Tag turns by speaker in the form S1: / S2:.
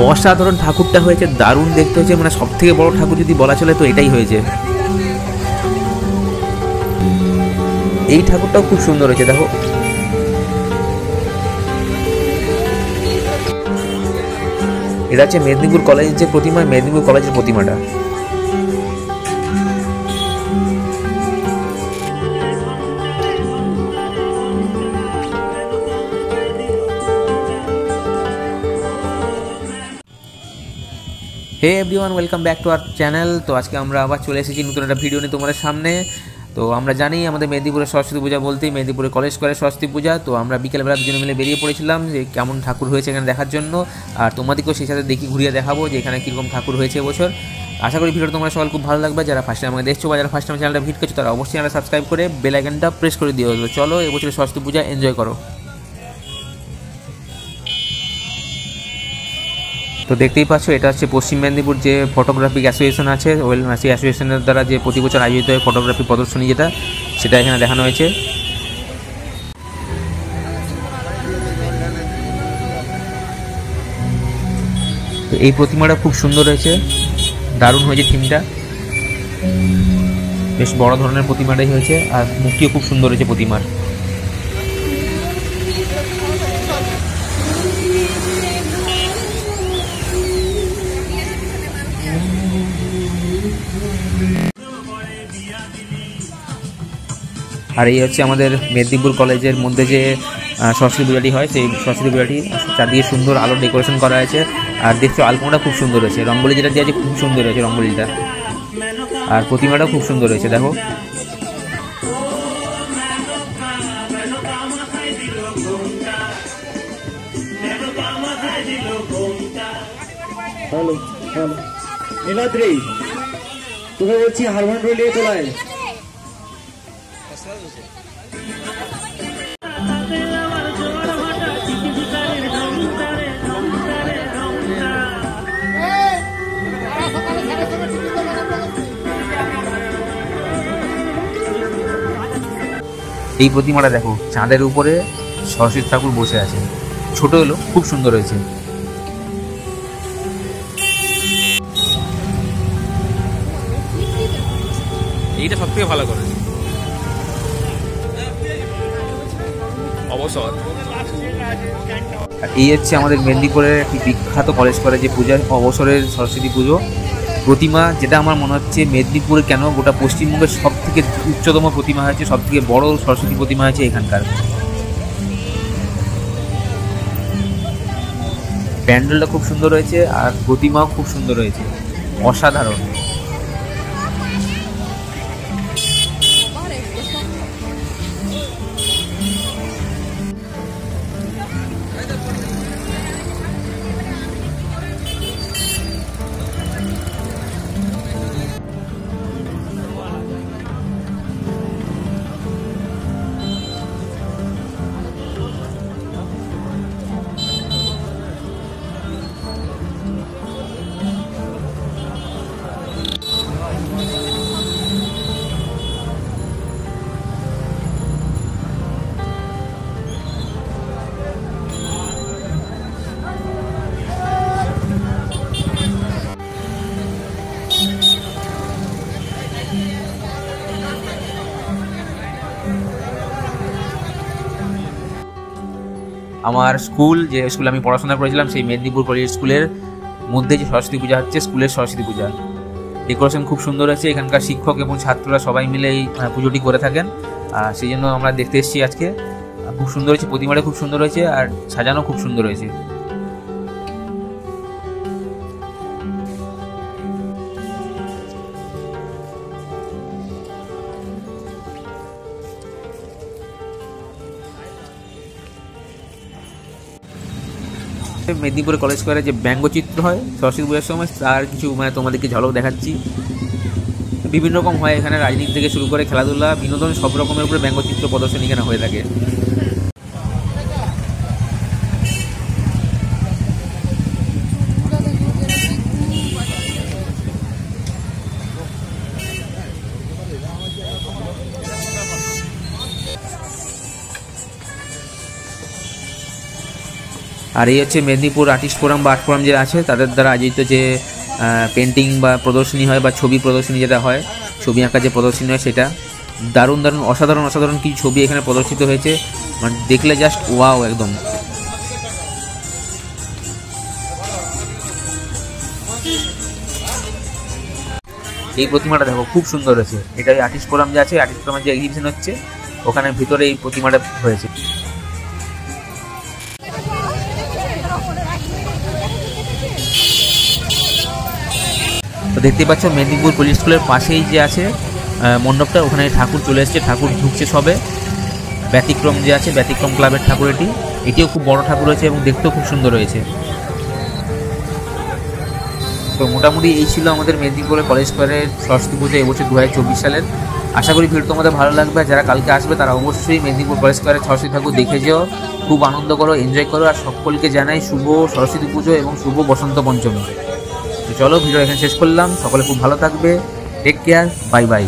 S1: অসাধারণ ঠাকুরটা হয়েছে, দারুণ দেখতে হয়েছে, মানে সব থেকে বড় ঠাকুর যদি বলা চলে তো এটাই হয়েছে। এই ঠাকুরটাও খুব সুন্দর হয়েছে, দেখো। এটা হচ্ছে মেদিনীপুর কলেজের যে প্রতিমা, মেদিনীপুর কলেজের প্রতিমাটা। Hey everyone, welcome back to our channel. তো আজকে আমরা আবার চলে এসেছি নতুন একটা ভিডিও নিয়ে তোমাদের সামনে। তো আমরা জানি আমাদের মেদিনীপুরের সরস্বতী পূজা বলতেই মেদিনীপুরের কলেজ স্কোয়ারের সরস্বতী পূজা। তো আমরা বিকেলবেলা দুজনে মিলে বেরিয়ে পড়েছিলাম যে কেমন ঠাকুর হয়েছে এখানে দেখার জন্য, আর তোমাদেরকেও সেই সাথে ঘুরিয়ে দেখাবো যে এখানে কীরকম ঠাকুর হয়েছে এবছর। আশা করি ভিডিওটা তোমরা সবাই খুব ভালো লাগবে। যারা ফার্স্ট টাইম আমাকে দেখছো বা যারা ফার্স্ট টাইম চ্যানেলটা ভিজিট করছো তারা অবশ্যই চ্যানেলটা সাবস্ক্রাইব করে বেল আইকনটা প্রেস করে দিও। চলো এবছরের সরস্বতী পূজা এনজয় করো। তো দেখতেই পাচ্ছ, এটা হচ্ছে পশ্চিম মেদিনীপুর যে ফটোগ্রাফিক অ্যাসোসিয়েশন আছে, সেই অ্যাসোসিয়েশনের দ্বারা যে প্রতি বছর আয়োজিত হয় ফটোগ্রাফি প্রদর্শনী, সেটা এখানে দেখানো হয়েছে। তো এই প্রতিমাটা খুব সুন্দর হয়েছে, দারুণ হয়েছে থিমটা, বেশ বড় ধরনের প্রতিমাটাই হয়েছে, আর মুখটিও খুব সুন্দর হয়েছে প্রতিমার। আর এই হচ্ছে আমাদের মেদিনীপুর কলেজের মধ্যে যে সরস্বতী পূজাটি হয়, সেই সরস্বতী পূজাটি চারদিকে সুন্দর আলো ডেকোরেশন করা হয়েছে। আর দেখছো আলপনাটা খুব সুন্দর হয়েছে, রঙ্গোলি যেটা দিয়ে আছে খুব সুন্দর হয়েছে রঙ্গোলিটা, আর প্রতিমাটাও খুব সুন্দর হয়েছে, দেখো।
S2: হ্যালো হ্যালো নীলাদ্রি, তোকে বলছি হারমোনিয়াম নিয়ে চলে আয়।
S1: এই প্রতিমাটা দেখো, চাঁদের উপরে সরস্বতী ঠাকুর বসে আছে, ছোট হলো খুব সুন্দর হয়েছে। এইটা সব থেকে ভালো করে অবসর। এই হচ্ছে আমাদের মেদিনীপুরের একটি বিখ্যাত কলেজ করে যে পূজা, অবসরের সরস্বতী পুজো প্রতিমা, যেটা আমার মনে হচ্ছে মেদিনীপুরে কেন গোটা পশ্চিমবঙ্গের সব থেকে উচ্চতম প্রতিমা হয়েছে, সব থেকে বড় সরস্বতী প্রতিমা হয়েছে এখানকার। প্যান্ডেলটা খুব সুন্দর হয়েছে, আর প্রতিমাও খুব সুন্দর হয়েছে, অসাধারণ। আমার স্কুল, যে স্কুলে আমি পড়াশোনা করেছিলাম, সেই মেদিনীপুর কলেজ স্কুলের মধ্যে যে সরস্বতী পূজা হচ্ছে, স্কুলের সরস্বতী পূজা, ডেকোরেশন খুব সুন্দর হয়েছে। এখানকার শিক্ষক এবং ছাত্ররা সবাই মিলে এই পুজোটি করে থাকেন, সেই জন্য আমরা দেখতে এসেছি আজকে। খুব সুন্দর হয়েছে, প্রতিমাটা খুব সুন্দর হয়েছে, আর সাজানো খুব সুন্দর হয়েছে। মেদিনীপুরের কলেজ স্কোয়ারে যে ব্যঙ্গচিত্র হয় সরস্বতী পূজার সময়, তার কিছু তোমাদেরকে ঝলক দেখাচ্ছি। বিভিন্ন রকম হয় এখানে, রাজনীতি থেকে শুরু করে খেলাধুলা, বিনোদন, সব রকমের উপরে ব্যঙ্গচিত্র প্রদর্শনী এখানে হয়ে থাকে। আর এই হচ্ছে মেদিনীপুর আর্টিস্ট ফোরাম বা আর্ট ফোরাম যে আছে তাদের দ্বারা আয়োজিত যে পেন্টিং বা প্রদর্শনী হয় বা ছবি প্রদর্শনী যেটা হয়, ছবি আঁকা যে প্রদর্শনী হয় সেটা দারুণ দারুণ অসাধারণ অসাধারণ কিছু ছবি এখানে প্রদর্শিত হয়েছে, মানে দেখলে জাস্ট ওয়াও একদম। এই প্রতিমাটা দেখো খুব সুন্দর হয়েছে, এটা আর্টিস্ট ফোরাম যে আছে, আর্টিস্ট ফোরামের যে এক্সিবিশন হচ্ছে ওখানে ভিতরে এই প্রতিমাটা হয়েছে। তো দেখতে পাচ্ছ মেদিনীপুর পুলিশ স্কুলের পাশেই যে আছে মণ্ডপটা, ওখানে ঠাকুর চলে এসছে, ঠাকুর ঢুকছে সবে। ব্যতিক্রম যে আছে, ব্যতিক্রম ক্লাবের ঠাকুর এটিও খুব বড় ঠাকুর হয়েছে এবং দেখতেও খুব সুন্দর হয়েছে। তো মোটামুটি এই ছিল আমাদের মেদিনীপুরের কলেজ স্কোয়ারের সরস্বতী পুজো এবছর 2024 সালের। আশা করি ভিডিও তোমাদের ভালো লাগবে। যারা কালকে আসবে তারা অবশ্যই মেদিনীপুর কলেজ স্কোয়ারের সরস্বতী ঠাকুর দেখে যেও, খুব আনন্দ করো, এনজয় করো। আর সকলকে জানাই শুভ সরস্বতী পুজো এবং শুভ বসন্ত পঞ্চমী। তো চলো ভিডিও এখানে শেষ করলাম, সকলে খুব ভালো থাকবে, টেক কেয়ার, বাই বাই।